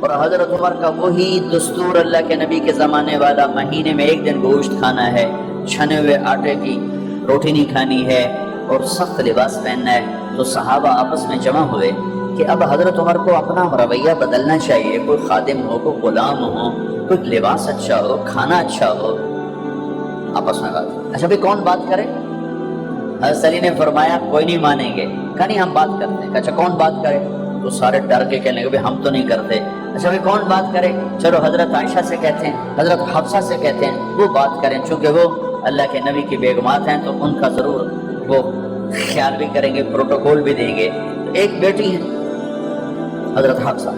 اور حضرت عمر کا وہی دستور اللہ کے نبی کے زمانے والا، مہینے میں ایک دن گوشت کھانا ہے، چھنے ہوئے آٹے کی روٹی نہیں کھانی ہے اور سخت لباس پہننا ہے۔ تو صحابہ آپس میں جمع ہوئے کہ اب حضرت عمر کو اپنا رویہ بدلنا چاہیے، کوئی خادم ہو، کوئی غلام ہو، کوئی لباس اچھا ہو، کھانا اچھا ہو۔ آپس میں بات، اچھا بھی کون بات کرے؟ حضرت علی نے فرمایا کوئی نہیں مانیں گے، کہا نہیں ہم بات کرتے ہیں۔ اچھا کون بات کرے؟ تو سارے ڈر کے کہنے لگے ہم تو نہیں کرتے۔ اچھا بھائی کون بات کرے؟ چلو حضرت عائشہ سے کہتے ہیں، حضرت حفصہ سے کہتے ہیں وہ بات کریں، چونکہ وہ اللہ کے نبی کی بیگمات ہیں تو ان کا ضرور وہ خیال بھی کریں گے، پروٹوکول بھی دیں گے۔ تو ایک بیٹی ہے حضرت حفصہ،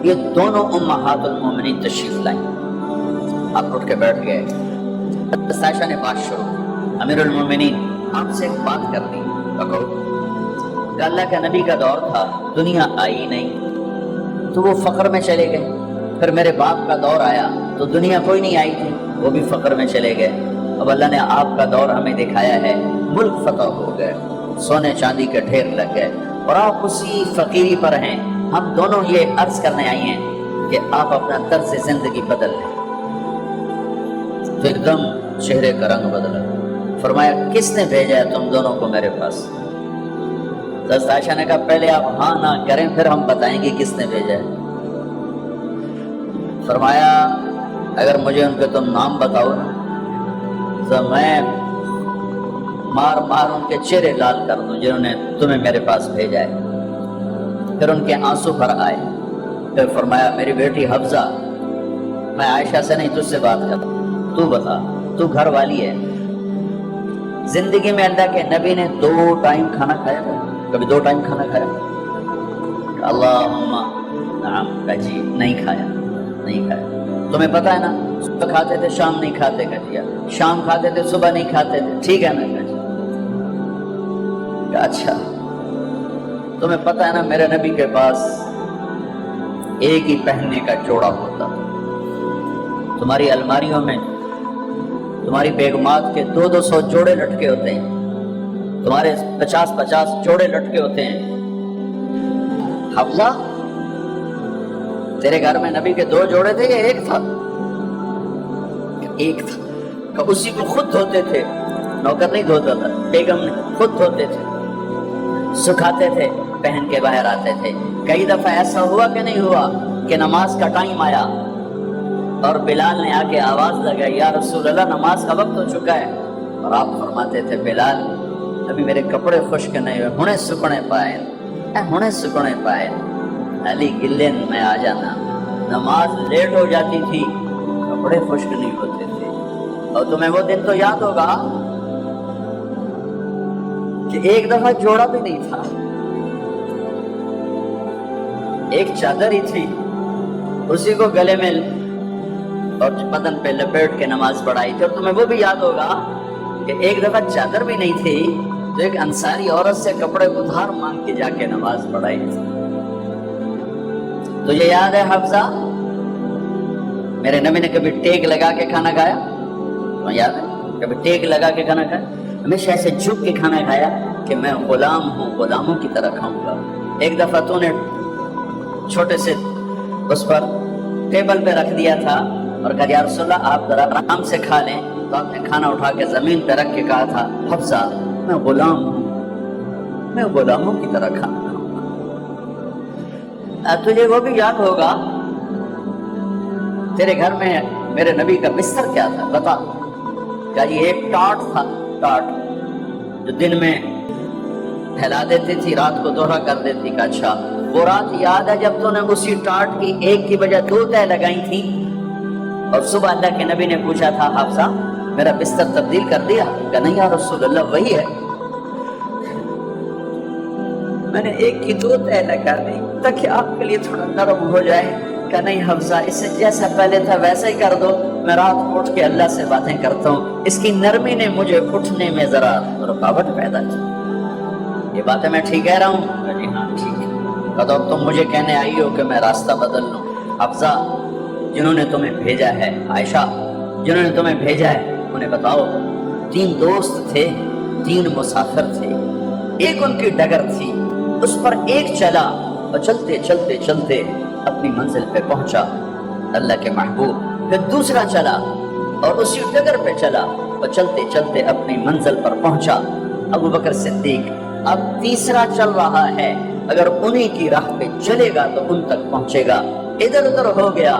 یہ دونوں امہات المومنین تشریف لائیں۔ آپ اٹھ کے بیٹھ گئے، حضرت عائشہ نے بات شروع، امیر المومنین آپ سے ایک بات کرنی ہے۔ کہ اللہ کا نبی کا دور تھا، دنیا آئی نہیں تو وہ فقر میں چلے گئے، پھر میرے باپ کا دور آیا تو دنیا کوئی نہیں آئی تھی، وہ بھی فقر میں چلے گئے۔ اب اللہ نے آپ کا دور ہمیں دکھایا ہے، ملک فتح ہو گئے، سونے چاندی کے ڈھیر لگ گئے اور آپ اسی فقیری پر ہیں۔ ہم دونوں یہ عرض کرنے آئی ہیں کہ آپ اپنا طرز زندگی بدل لیں۔ تو ایک دم چہرے کا رنگ بدلا، فرمایا کس نے بھیجا ہے تم دونوں کو میرے پاس؟ حضرت عائشہ نے کہا پہلے آپ ہاں نہ کریں پھر ہم بتائیں گے کس نے بھیجا ہے۔ فرمایا اگر مجھے ان کے تم نام بتاؤ نا تو میں مار مار ان کے چہرے لال کر دوں جنہوں نے تمہیں میرے پاس بھیجا ہے۔ پھر ان کے آنسو بھر آئے، پھر فرمایا میری بیٹی حفصہ، میں عائشہ سے نہیں تجھ سے بات کرتا، تو بتا، تو گھر والی ہے، زندگی میں اللہ کے نبی نے 2 ٹائم کھانا کھایا تھا؟ کبھی 2 ٹائم کھانا کھایا؟ اللہم نعم، کہا جی نہیں کھایا، نہیں کھایا۔ تمہیں پتا ہے نا صبح کھاتے تھے شام نہیں کھاتے، کہا جی شام کھاتے تھے صبح نہیں کھاتے تھے، ٹھیک ہے نا؟ کہا جی اچھا تمہیں پتا ہے نا میرے نبی کے پاس ایک ہی پہننے کا جوڑا ہوتا تھا، تمہاری الماریوں میں تمہاری بیگمات کے 200 جوڑے لٹکے ہوتے ہیں، تمہارے 50 جوڑے لٹکے ہوتے ہیں۔ حفصہ تیرے گھر میں نبی کے 2 جوڑے تھے یا ایک تھا؟ ایک تھا، کہ اسی کو خود دھوتے تھے، نوکر نہیں دھوتا تھا، بیگم نے خود دھوتے تھے، سکھاتے تھے، پہن کے باہر آتے تھے۔ کئی دفعہ ایسا ہوا کہ نہیں ہوا کہ نماز کا ٹائم آیا اور بلال نے آ کے آواز لگائی یا رسول اللہ نماز کا وقت ہو چکا ہے، اور آپ فرماتے تھے بلال ابھی میرے کپڑے خشک نہیں ہوئے، ہنے سکنے پائے، ہنے سکنے پائے، علی گلے میں آ جانا۔ نماز لیٹ ہو جاتی تھی، کپڑے خشک نہیں ہوتے تھے۔ اور تمہیں وہ دن تو یاد ہوگا کہ ایک دفعہ جوڑا بھی نہیں تھا، ایک چادر ہی تھی، اسی کو گلے میں اور بدن پہ لپیٹ کے نماز پڑھائی تھی۔ اور تمہیں وہ بھی یاد ہوگا کہ ایک دفعہ چادر بھی نہیں تھی تو ایک انصاری عورت سے کپڑے ادھار مانگ کے جا کے نماز پڑھائی تھی۔ تجھے یاد ہے حفصہ میرے نبی نے کبھی ٹیک لگا کے کھانا کھایا؟ تمہیں یاد ہے کبھی ٹیک لگا کے کھانا کھایا؟ ہمیشہ ایسے جھک کے کھانا کھایا کہ میں غلام ہوں، غلاموں کی طرح کھاؤں گا۔ ایک دفعہ تو نے چھوٹے سے اس پر ٹیبل پہ رکھ دیا تھا اور کہا یا رسول اللہ آپ ذرا آرام سے کھا لیں، تو آپ نے کھانا اٹھا کے زمین پہ رکھ کے کہا تھا حفصہ میں غلام ہوں، میں غلاموں کی طرح کھانا کھاؤں گا۔ تجھے وہ بھی یاد ہوگا تیرے گھر میں میرے نبی کا بستر کیا تھا بتا؟ کہا یہ ایک ٹاٹ تھا، ٹاٹ جو دن میں پھیلا دیتی تھی رات کو دوہرا کر دیتی۔ کا اچھا وہ رات یاد ہے جب تو نے اسی ٹاٹ کی ایک کی بجائے 2 تہہ لگائی تھی اور صبح اللہ کے نبی نے پوچھا تھا حفصہ میرا بستر تبدیل کر دیا؟ کہ نہیں یا رسول اللہ وہی ہے، میں نے ایک کی 2 تہہ لگا دی تاکہ آپ کے لیے تھوڑا نرم ہو جائے۔ کہ نہیں حفصہ اسے جیسا پہلے تھا ویسا ہی کر دو، میں رات کو اٹھ کے اللہ سے باتیں کرتا ہوں، اس کی نرمی نے مجھے اٹھنے میں ذرا رکاوٹ پیدا کی۔ یہ باتیں میں ٹھیک کہہ رہا ہوں؟ کہ ہاں ٹھیک ہے۔ کہ تم مجھے کہنے آئی ہو کہ میں راستہ بدل لوں؟ حفصہ جنہوں نے تمہیں بھیجا ہے، عائشہ جنہوں نے تمہیں بھیجا ہے انہیں بتاؤ 3 دوست تھے، 3 مسافر تھے، ایک ان کی ڈگر تھی، اس پر ایک چلا اور چلتے چلتے چلتے اپنی منزل پہ پہنچا اللہ کے محبوب، پھر دوسرا چلا اور اسی ڈگر پہ چلا اور چلتے چلتے اپنی منزل پر پہنچا ابو بکر صدیق۔ اب تیسرا چل رہا ہے، اگر انہی کی راہ پہ چلے گا تو ان تک پہنچے گا، ادھر ادھر ہو گیا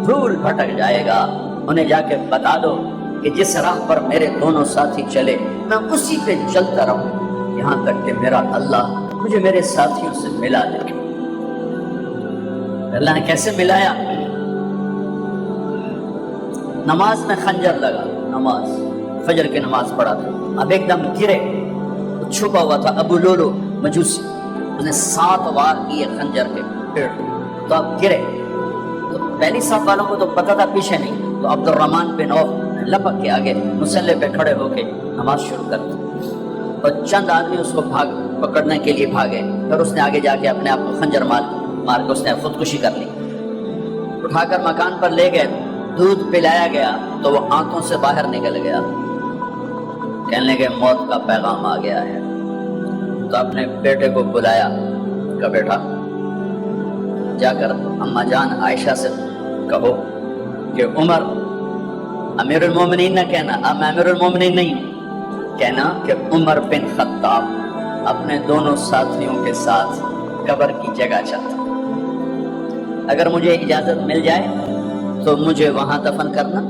دھول بھٹک جائے گا۔ انہیں جا کے بتا دو کہ جس راہ پر میرے دونوں ساتھی چلے میں اسی پہ چلتا رہوں یہاں تک کہ میرا اللہ مجھے میرے ساتھیوں سے ملا دے۔ اللہ نے کیسے ملایا؟ نماز میں خنجر لگا، نماز فجر کی نماز پڑھا تھا، اب ایک دم گرے، چھپا ہوا تھا ابو لولو مجوسی، اس نے 7 وار کیے خنجر کے پیڑ، تو اب گرے۔ تو پہلی صف والوں کو تو پتہ تھا پیچھے نہیں، تو عبد الرحمن بن عوف لپک کے آگے مسلح پہ کھڑے ہو کے نماز شروع کر دی، اور چند آدمی اس کو پکڑنے کے لیے بھاگے، پھر اس نے آگے جا کے اپنے آپ کو خنجر مار کے اس نے خودکشی کر لی۔ اٹھا کر مکان پر لے گئے، دودھ پلایا گیا تو وہ آنکھوں سے باہر نکل گیا، کہنے لگے موت کا پیغام آ گیا ہے۔ تو اپنے بیٹے کو بلایا، کہا بیٹا جا کر اماں جان عائشہ سے کہو کہ عمر امیر المومنین نہ کہنا، اب میں امیر المومنین نہیں ہوں، کہنا کہ عمر بن خطاب اپنے دونوں ساتھیوں کے ساتھ قبر کی جگہ چاہتا، اگر مجھے اجازت مل جائے تو مجھے وہاں دفن کرنا،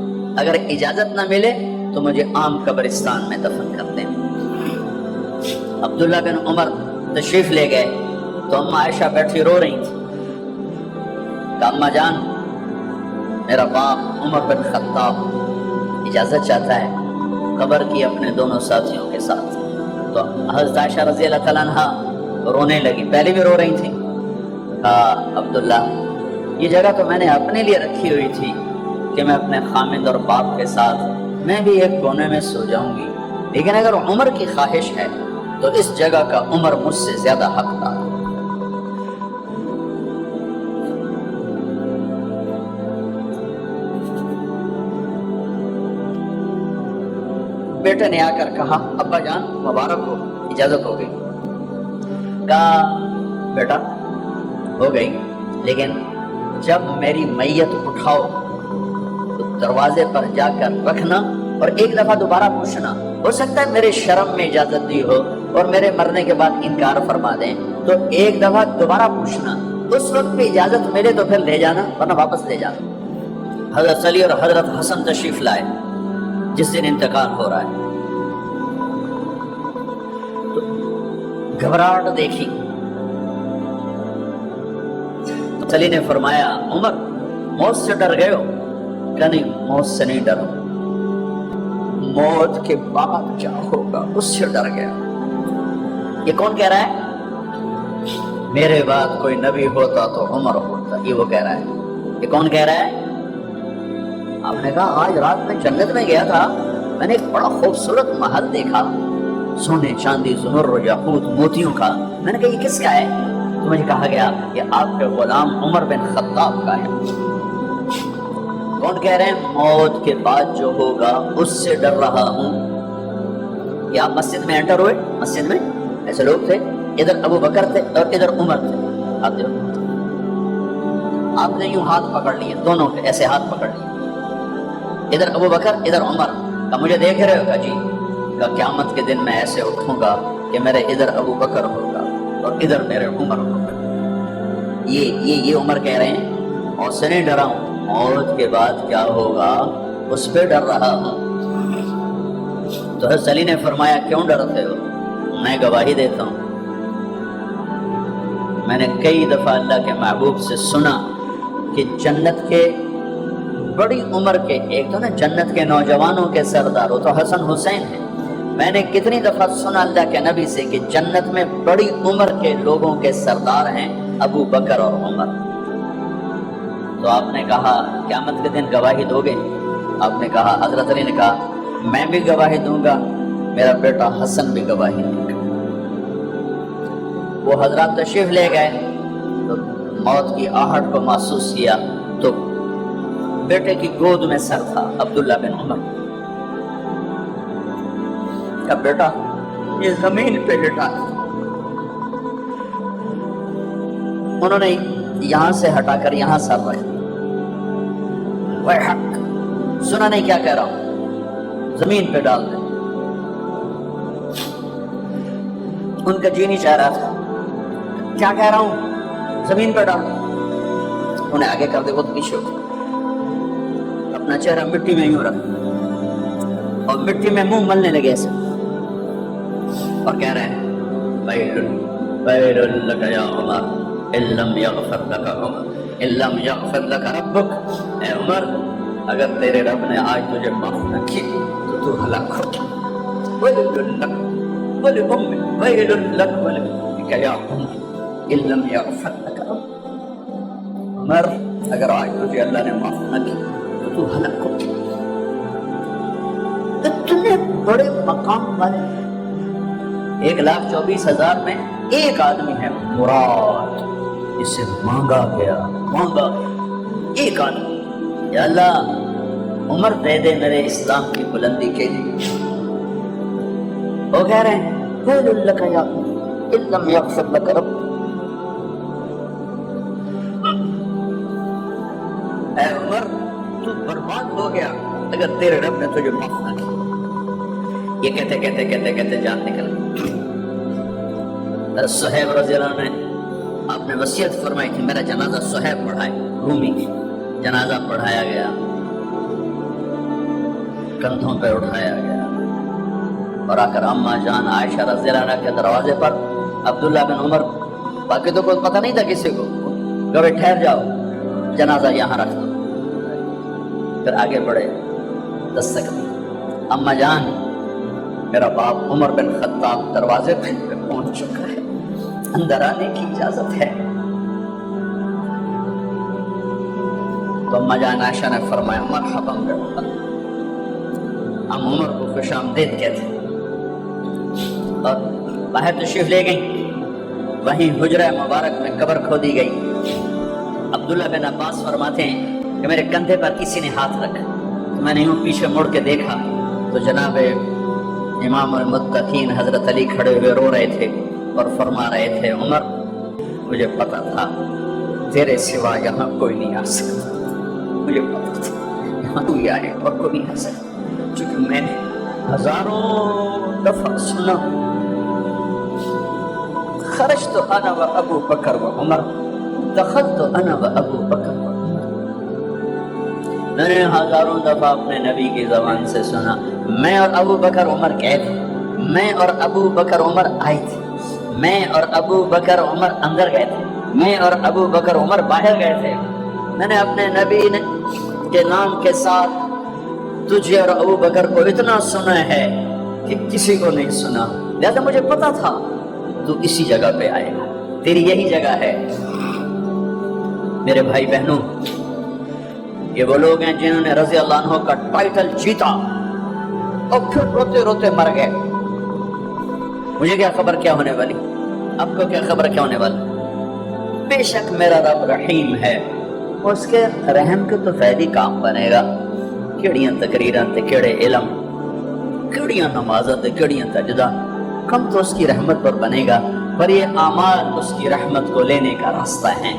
اگر اجازت نہ ملے تو مجھے عام قبرستان میں دفن کر دیں۔ عبداللہ بن عمر تشریف لے گئے تو اماں عائشہ بیٹھی رو رہی تھی، کہا اماں جان میرا باپ عمر بن خطاب اجازت چاہتا ہے قبر کی اپنے دونوں ساتھیوں کے ساتھ۔ تو حضرت عائشہ رضی اللہ تعالیٰ عنہ رونے لگی، پہلے بھی رو رہی تھی، کہا عبداللہ یہ جگہ تو میں نے اپنے لیے رکھی ہوئی تھی کہ میں اپنے خامد اور باپ کے ساتھ میں بھی ایک کونے میں سو جاؤں گی، لیکن اگر عمر کی خواہش ہے تو اس جگہ کا عمر مجھ سے زیادہ حقدار ہے۔ بیٹے نے آ کر کہا ابا جان مبارک ہو، اجازت ہو گئی۔ کہا بیٹا ہو گئی، لیکن جب میری میت اٹھاؤ تو دروازے پر جا کر رکھنا اور ایک دفعہ دوبارہ پوچھنا، ہو سکتا ہے میرے شرم میں اجازت دی ہو اور میرے مرنے کے بعد انکار فرما دیں، تو ایک دفعہ دوبارہ پوچھنا، اس وقت بھی اجازت ملے تو پھر لے جانا ورنہ واپس لے جانا۔ حضرت علی اور حضرت حسن تشریف لائے جس دن انتقال ہو رہا ہے، تو گھبراہٹ دیکھی، علی نے فرمایا عمر موت سے ڈر گئے ہو؟ کہ نہیں موت سے نہیں ڈرا، موت کے بعد کیا ہوگا اس سے ڈر گیا۔ یہ کون کہہ رہا ہے؟ میرے بعد کوئی نبی ہوتا تو عمر ہوتا، یہ وہ کہہ رہا ہے۔ یہ کون کہہ رہا ہے؟ آپ نے کہا آج رات میں جنت میں گیا تھا، میں نے ایک بڑا خوبصورت محل دیکھا، سونے چاندی زمر و یاقوت موتیوں کا، میں نے کہا یہ کس کا ہے؟ تو مجھے کہا گیا کہ آپ کے غلام عمر بن خطاب کا ہے۔ کون کہہ رہے ہیں موت کے بعد جو ہوگا اس سے ڈر رہا ہوں؟ کہ آپ مسجد میں انٹر ہوئے، مسجد میں ایسے لوگ تھے، ادھر ابو بکر تھے اور ادھر عمر تھے، آپ نے یوں ہاتھ پکڑ لیے، دونوں کے ایسے ہاتھ پکڑ لیے، ادھر ابو بکر ادھر عمر، کہا مجھے دیکھ رہے ہو؟ کہا جی۔ کہا قیامت کے دن میں ایسے اٹھوں گا کہ میرے ادھر ابو بکر ہوگا اور ادھر میرے عمر ہوگا۔ یہ عمر کہہ رہے ہیں اور سے نہیں ڈرا ہوں، موت کے بعد کیا ہوگا اس پہ ڈر رہا ہوں۔ تو حضرت علی نے فرمایا کیوں ڈرتے ہو؟ میں گواہی دیتا ہوں، میں نے کئی دفعہ اللہ کے محبوب سے سنا کہ جنت کے بڑی عمر کے، ایک تو نا جنت کے نوجوانوں کے سردار وہ تو حسن حسین ہیں، میں نے کتنی دفعہ سنا اللہ کے نبی سے کہ جنت میں بڑی عمر کے لوگوں کے سردار ہیں ابو بکر اور عمر۔ تو آپ نے کہا قیامت کے دن گواہی دو گے؟ آپ نے کہا، حضرت علی نے کہا میں بھی گواہی دوں گا، میرا بیٹا حسن بھی گواہی دے گا۔ وہ حضرات تشریف لے گئے تو موت کی آہٹ کو محسوس کیا تو بیٹے کی گود میں سر تھا عبداللہ بن عمر کا، بیٹا یہ زمین پہ لٹا۔ انہوں نے یہاں سے ہٹا کر یہاں سر رکھ دیا. ویحک، سنا نہیں کیا کہہ رہا ہوں، زمین پہ ڈال دے. ان کا جی نہیں چاہ رہا تھا. کیا کہہ رہا ہوں؟ زمین پہ ڈال. انہیں آگے کر دے، وہ پیچھے ہو، اپنا چہرہ مٹی میں یوں رکھ اور مٹی میں منہ ملنے لگے ایسے اور کہہ رہے ہیں ویل لک یا عمر ان لم یغفر لک عمر ان لم یغفر لک ربک. اے عمر، اگر تیرے رب نے آج تجھے معاف نہ کی تو ہلاک ہو. ویل لک ولأمک ویل لک ولأمک یا عمر ان لم یغفر لک ربک. عمر، اگر آج تجھے اللہ نے معاف نہ کی تو ہلاک ہو. اتنے بڑے مقام والے 1,24,000 میں ایک آدمی ہے مراد، اسے مانگا گیا ایک آدمی. یا اللہ، عمر دے دے میرے اسلام کی بلندی کے لیے. وہ کہہ رہے ہیں ویل لک یا عمر ان لم یغفر لک رب. اے عمر، تو برباد ہو گیا اگر تیرے رب نے تجھے معاف نہ کیا. یہ کہتے کہتے کہتے کہتے جان نکل. صہیب رضی اللہ عنہ نے آپ نے وصیت فرمائی تھی میرا جنازہ صہیب پڑھائے. رومی جنازہ پڑھایا گیا، کندھوں پہ اٹھایا گیا اور آ کر اماں جان عائشہ رضی اللہ عنہ کے دروازے پر عبداللہ بن عمر، باقی تو کوئی پتہ نہیں تھا کسی کو، کبھی ٹھہر جاؤ، جنازہ یہاں رکھ دو. پھر آگے بڑھے، دستک دی. اماں جان، میرا باپ عمر بن خطاب دروازے پہ پہنچ چکا ہے، اندر آنے کی اجازت ہے. تو اماں جان عائشہ نے فرمایا مرحبا بعمر. ہم عمر کو خوش آمدید کہتے اور باہر تشریف لے گئی. وہیں حجرہ مبارک میں قبر کھودی گئی. عبداللہ بن عباس فرماتے ہیں کہ میرے کندھے پر کسی نے ہاتھ رکھا تو میں نے یوں پیچھے مڑ کے دیکھا تو جناب امام المتقین حضرت علی کھڑے ہوئے رو رہے تھے اور فرما رہے تھے عمر، مجھے پتا تھا تیرے سوا یہاں کوئی نہیں آ سکتا. مجھے پتا تھا یہاں تو یہ آئے اور کوئی نہیں آ سکتا، چونکہ میں نے ہزاروں دفعہ سنا خرجت انا و ابو بکر و عمر دخلت انا و ابو بکر و عمر. میں نے ہزاروں دفعہ اپنے نبی کی زبان سے سنا میں اور ابو بکر عمر گئے تھے، میں اور ابو بکر عمر آئے تھے، میں اور ابو بکر عمر اندر گئے تھے، میں اور ابو بکر عمر باہر گئے تھے. میں نے اپنے نبی کے نام کے ساتھ تجھے اور ابو بکر کو اتنا سنا ہے کہ کسی کو نہیں سنا، لہذا مجھے پتا تھا تو اسی جگہ پہ آئے گا، تیری یہی جگہ ہے. میرے بھائی بہنوں، یہ وہ لوگ ہیں جنہوں نے رضی اللہ عنہ کا ٹائٹل جیتا اور پھر روتے روتے مر گئے. مجھے کیا خبر کیا ہونے والی، آپ کو کیا خبر کیا ہونے والی. بے شک میرا رب رحیم ہے، اس کے رحم کے تو فیدی کام بنے گا. کیڑیاں تقریراں تے کیڑے علم، کیڑیاں نمازاں تے کیڑیاں سجدہ، کم تو اس کی رحمت پر بنے گا، پر یہ اعمال اس کی رحمت کو لینے کا راستہ ہیں.